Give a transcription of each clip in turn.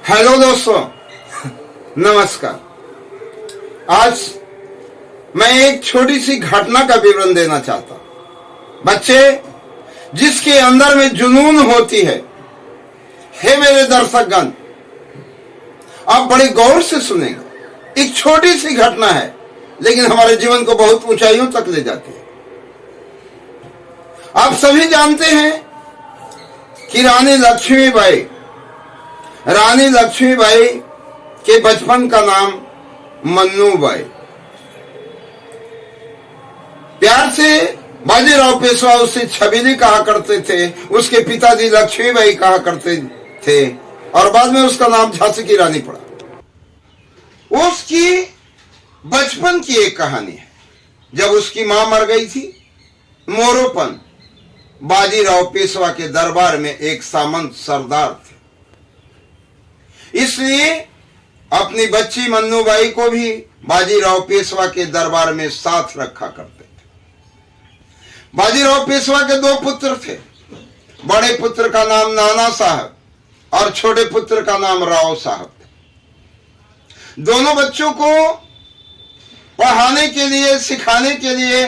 Hello दोस्तों, नमस्कार। आज मैं एक छोटी सी घटना का विवरण देना चाहता हूं। बच्चे, जिसके अंदर में जुनून होती है, हे मेरे दर्शकगण, आप बड़े गौर से सुनेगा। एक छोटी सी घटना है, लेकिन हमारे जीवन को बहुत ऊंचाइयों तक ले जाती है। आप सभी जानते हैं कि रानी लक्ष्मीबाई के बचपन का नाम मन्नूबाई। प्यार से बाजीराव पेशवा उसे छबीली कहा करते थे, उसके पिताजी लक्ष्मीबाई कहा करते थे और बाद में उसका नाम झांसी की रानी पड़ा। उसकी बचपन की एक कहानी है। जब उसकी मां मर गई थी, मोरोपन बाजीराव पेशवा के दरबार में एक सामंत सरदार थे, इसलिए अपनी बच्ची मन्नूबाई को भी बाजीराव पेशवा के दरबार में साथ रखा करते थे। बाजीराव पेशवा के दो पुत्र थे। बड़े पुत्र का नाम नाना साहब और छोटे पुत्र का नाम राव साहब थे। दोनों बच्चों को पढ़ाने के लिए, सिखाने के लिए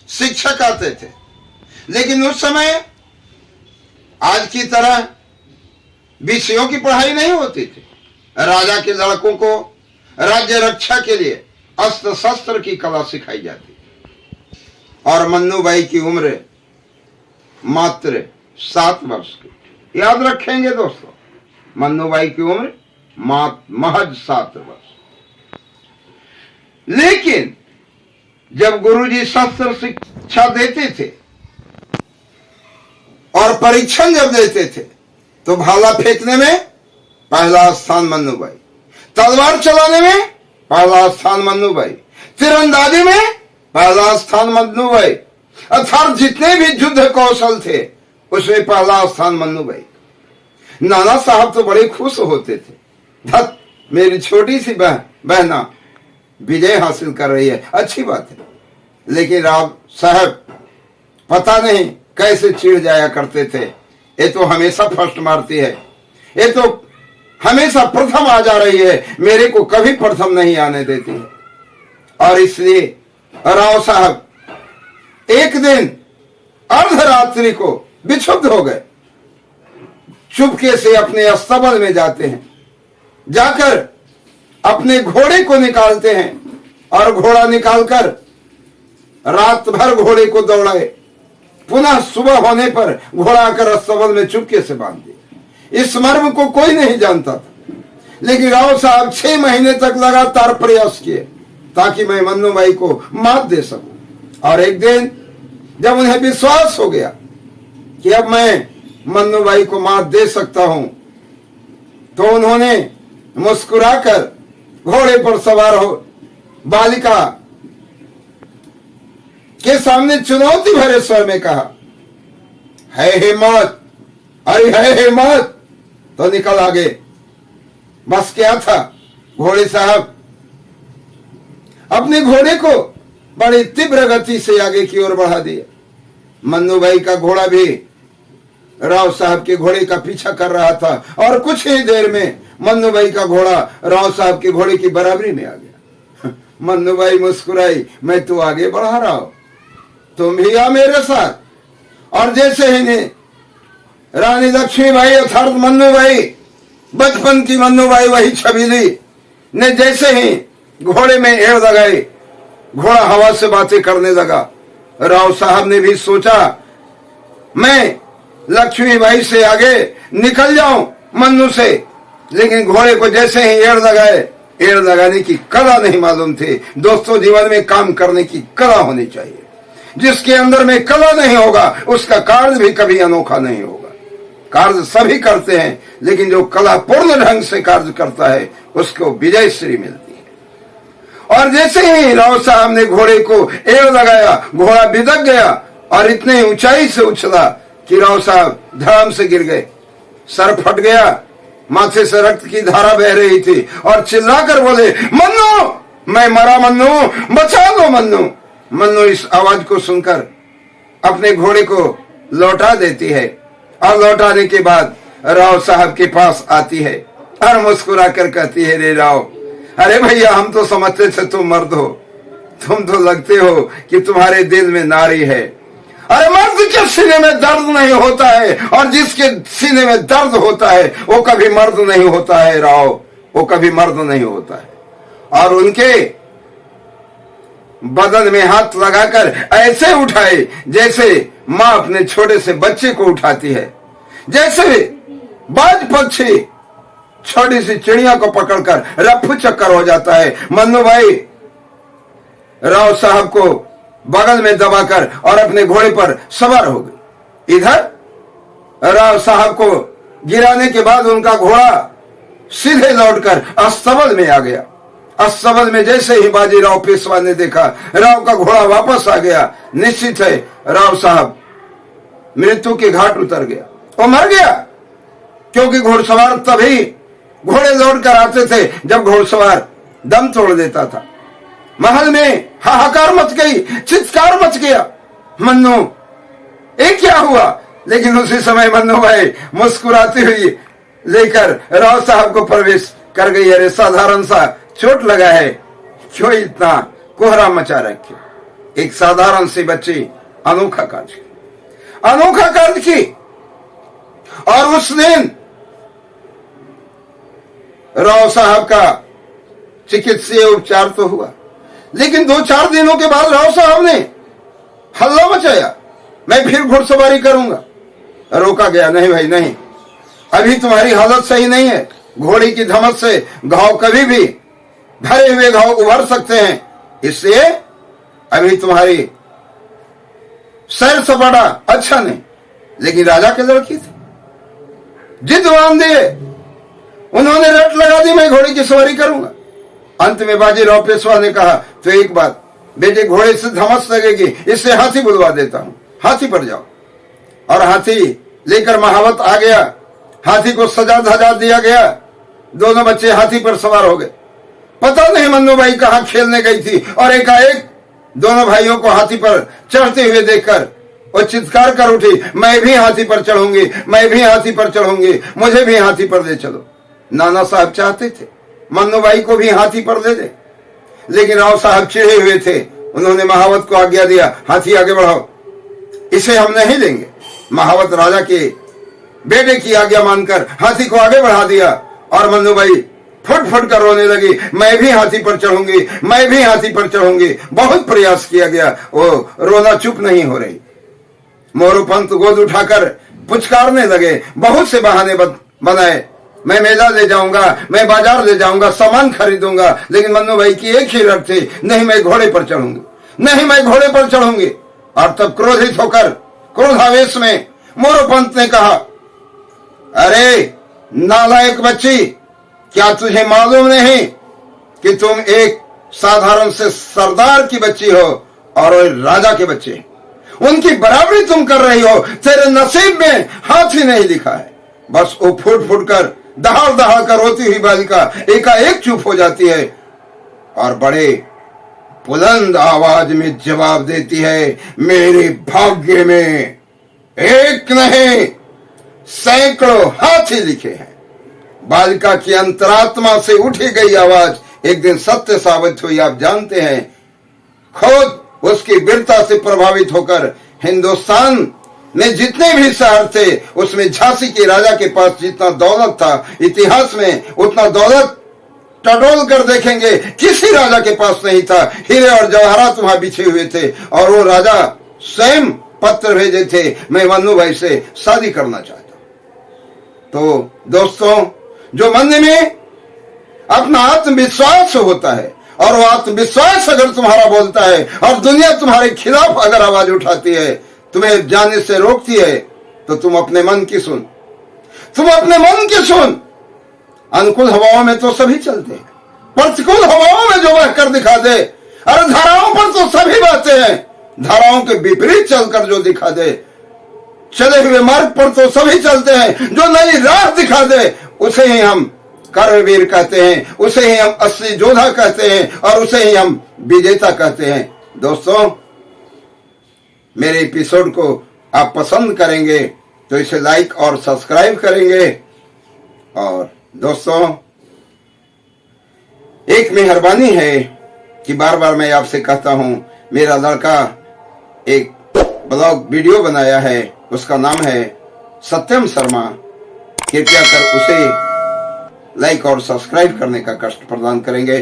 शिक्षक आते थे, लेकिन उस समय आज की तरह विषयों की पढ़ाई नहीं होती थी। राजा के लड़कों को राज्य रक्षा के लिए अस्त्र शस्त्र की कला सिखाई जाती और मन्नूबाई की उम्र मात्र 7 वर्ष की। याद रखेंगे दोस्तों, मन्नूबाई की उम्र महज 7 वर्ष। लेकिन जब गुरुजी शस्त्र शिक्षा देते थे और परीक्षण जब देते थे, तो भाला फेंकने में पहला स्थान मन्नूबाई, तलवार चलाने में पहला स्थान मन्नूबाई, तीरंदाजी में पहला स्थान मन्नूबाई, अर्थात जितने भी युद्ध कौशल थे उसमें पहला स्थान मन्नूबाई। नाना साहब तो बड़े खुश होते थे, धत मेरी छोटी सी बहना विजय हासिल कर रही है, अच्छी बात है। लेकिन राव साहब पता नहीं कैसे चिढ़ जाया करते थे, ये तो हमेशा फर्स्ट मारती है, ये तो हमेशा प्रथम आ जा रही है, मेरे को कभी प्रथम नहीं आने देती है। और इसलिए राव साहब एक दिन अर्धरात्रि को विक्षुब्ध हो गए, चुपके से अपने अस्तबल में जाते हैं, जाकर अपने घोड़े को निकालते हैं और घोड़ा निकालकर रात भर घोड़े को दौड़ाए। पुनः सुबह होने पर घोड़ा आकर अस्तबल में चुपके से बांध दिया। इस मर्म को कोई नहीं जानता था, लेकिन राव साहब 6 महीने तक लगातार प्रयास किए ताकि मैं मन्नूबाई को मात दे सकूं। और एक दिन जब उन्हें विश्वास हो गया कि अब मैं मन्नूबाई को मात दे सकता हूं, तो उन्होंने मुस्कुराकर घोड़े पर सवार हो बालिका के सामने चुनौती भरे स्वर में कहा, है हिम्मत, अरे है हिम्मत तो निकल आगे। बस क्या था, घोड़े साहब अपने घोड़े को बड़ी तीव्र गति से आगे की ओर बढ़ा दिया। मन्नूबाई का घोड़ा भी राव साहब के घोड़े का पीछा कर रहा था और कुछ ही देर में मन्नूबाई का घोड़ा राव साहब के घोड़े की बराबरी में आ गया। मन्नूबाई मुस्कुराई, मैं तो आगे बढ़ा रहा हूं, तुम भी आ मेरे साथ। और जैसे ही ने रानी लक्ष्मीबाई अर्थात मन्नूबाई, बचपन की मन्नूबाई वही छबीली ने जैसे ही घोड़े में एड़ लगाई, घोड़ा हवा से बातें करने लगा। राव साहब ने भी सोचा मैं लक्ष्मीबाई से आगे निकल जाऊं मन्नू से, लेकिन घोड़े को जैसे ही एड़ लगाए, एड़ लगाने की कला नहीं मालूम थी। दोस्तों, जीवन में काम करने की कला होनी चाहिए। जिसके अंदर में कला नहीं होगा उसका कार्य भी कभी अनोखा नहीं होगा। कार्य सभी करते हैं, लेकिन जो कला पूर्ण ढंग से कार्य करता है उसको विजय श्री मिलती है। और जैसे ही राव साहब ने घोड़े को एड़ लगाया, घोड़ा बिदक गया और इतने ऊंचाई से उछला कि राव साहब धड़ाम से गिर गए। सर फट गया, माथे से रक्त की धारा बह रही थी और चिल्लाकर बोले, मन्नू, मैं मरा मन्नू, बचा लो मन्नू। मन्नू इस आवाज को सुनकर अपने घोड़े को लौटा देती है और लौटाने के बाद राव साहब के पास आती है और मुस्कुरा कर कहती है रे राव, अरे भैया हम तो समझते थे तुम मर्द हो, तुम तो लगते हो कि तुम्हारे दिल में नारी है। अरे मर्द के सीने में दर्द नहीं होता है, और जिसके सीने में दर्द होता है वो कभी मर्द नहीं होता है राव, वो कभी मर्द नहीं होता है। और उनके बदन में हाथ लगाकर ऐसे उठाए जैसे माँ अपने छोटे से बच्चे को उठाती है, जैसे बाज पक्षी छोटी सी चिड़िया को पकड़कर रफ्फू चक्कर हो जाता है। मन्नू भाई राव साहब को बगल में दबाकर और अपने घोड़े पर सवार हो गई। इधर राव साहब को गिराने के बाद उनका घोड़ा सीधे लौटकर अस्तबल में आ गया। अस्तबल में जैसे ही बाजीराव पेशवा ने देखा राव का घोड़ा वापस आ गया, निश्चित है राव साहब मृत्यु के घाट उतर गया, वो मर गया। क्योंकि घोड़सवार तभी घोड़े लौट कर आते थे जब घोड़सवार दम तोड़ देता था। महल में हाहाकार मच गई, चित्कार मच गया। मन्नू ये क्या हुआ? लेकिन उसी समय मन्नू भाई मुस्कुराती हुई लेकर राव साहब को प्रवेश कर गई। अरे साधारण सा चोट लगा है, क्यों इतना कोहरा मचा रखे? एक साधारण सी बच्ची अनोखा कार्य की। और उस दिन राव साहब का चिकित्सीय उपचार तो हुआ, लेकिन 2-4 दिनों के बाद राव साहब ने हल्ला मचाया, मैं फिर घुड़सवारी करूंगा। रोका गया, नहीं भाई नहीं, अभी तुम्हारी हालत सही नहीं है। घोड़ी की धमक से घाव कभी भी भरे हुए घाव उभर सकते हैं, इसलिए अभी तुम्हारी सैर सपाटा अच्छा नहीं। लेकिन राजा के लड़की थी, जिद बांध दिए, उन्होंने रट लगा दी मैं घोड़ी की सवारी करूंगा। अंत में बाजीराव पेशवा ने कहा तो एक बात, बेटे घोड़े से धमस लगेगी, इससे हाथी बुलवा देता हूं, हाथी पर जाओ। और हाथी लेकर महावत आ गया, हाथी को सजा धजा दिया गया, दोनों बच्चे हाथी पर सवार हो गए। पता नहीं मन्नू भाई कहां खेलने गई थी, और एकाएक दोनों भाइयों को हाथी पर चढ़ते हुए देखकर वो चित्कार कर उठी, मैं भी हाथी पर चढ़ूंगी, मैं भी हाथी पर चढ़ूंगी, मुझे भी हाथी पर ले चलो। नाना साहब चाहते थे मन्नू भाई को भी हाथी पर ले दे, लेकिन राव साहब चिढ़े हुए थे। उन्होंने महावत को आज्ञा दिया, हाथी आगे बढ़ाओ, इसे हम नहीं लेंगे। महावत राजा के बेटे की आज्ञा मानकर हाथी को आगे बढ़ा दिया, और मन्नू भाई फुट फुट कर रोने लगी, मैं भी हाथी पर चढ़ूंगी, मैं भी हाथी पर चढ़ूंगी। बहुत प्रयास किया गया, वो रोना चुप नहीं हो रही। मोरोपंत गोद उठाकर पुचकारने लगे, बहुत से बहाने बनाए, मैं मेला ले जाऊंगा, मैं बाजार ले जाऊंगा, सामान खरीदूंगा। लेकिन मन्नू भाई की एक ही रट थी, नहीं मैं घोड़े पर चढ़ूंगी, नहीं मैं घोड़े पर चढ़ूंगी। और तब क्रोधित होकर क्रोधावेश में मोरोपंत ने कहा, अरे नालायक बच्ची, क्या तुझे मालूम नहीं कि तुम एक साधारण से सरदार की बच्ची हो और राजा के बच्चे, उनकी बराबरी तुम कर रही हो। तेरे नसीब में हाथी नहीं लिखा है। बस वो फुट फुट कर दहाड़ दहाड़ कर रोती हुई बालिका एकाएक चुप हो जाती है और बड़े बुलंद आवाज में जवाब देती है, मेरे भाग्य में एक नहीं सैकड़ों हाथी लिखे हैं। बालिका की अंतरात्मा से उठी गई आवाज एक दिन सत्य साबित हुई। आप जानते हैं, खुद उसकी वीरता से प्रभावित होकर हिंदुस्तान में जितने भी शहर थे उसमें झांसी के राजा के पास जितना दौलत था, इतिहास में उतना दौलत टटोल कर देखेंगे किसी राजा के पास नहीं था। हीरे और जवाहरात वहां बिछे हुए थे, और वो राजा स्वयं पत्र भेजे थे, मैं मन्नू भाई से शादी करना चाहता। तो दोस्तों, जो मन में अपना आत्मविश्वास होता है, और वो आत्मविश्वास अगर तुम्हारा बोलता है और दुनिया तुम्हारे खिलाफ अगर आवाज उठाती है, तुम्हें जाने से रोकती है, तो तुम अपने मन की सुन, तुम अपने मन की सुन। अनुकूल हवाओं में तो सभी चलते हैं, प्रतिकूल हवाओं में जो बह कर दिखा दे, अरे धाराओं पर तो सभी बातें हैं, धाराओं के विपरीत चलकर जो दिखा दे, चले हुए मार्ग पर तो सभी चलते हैं, जो नई राह दिखा दे उसे ही हम कर्मवीर कहते हैं, उसे ही हम असली योद्धा कहते हैं, और उसे ही हम विजेता कहते हैं। दोस्तों, मेरे एपिसोड को आप पसंद करेंगे तो इसे लाइक और सब्सक्राइब करेंगे, और दोस्तों, एक मेहरबानी है कि बार बार मैं आपसे कहता हूं, मेरा लड़का एक ब्लॉग वीडियो बनाया है, उसका नाम है सत्यम शर्मा। कृपया कर उसे लाइक और सब्सक्राइब करने का कष्ट प्रदान करेंगे।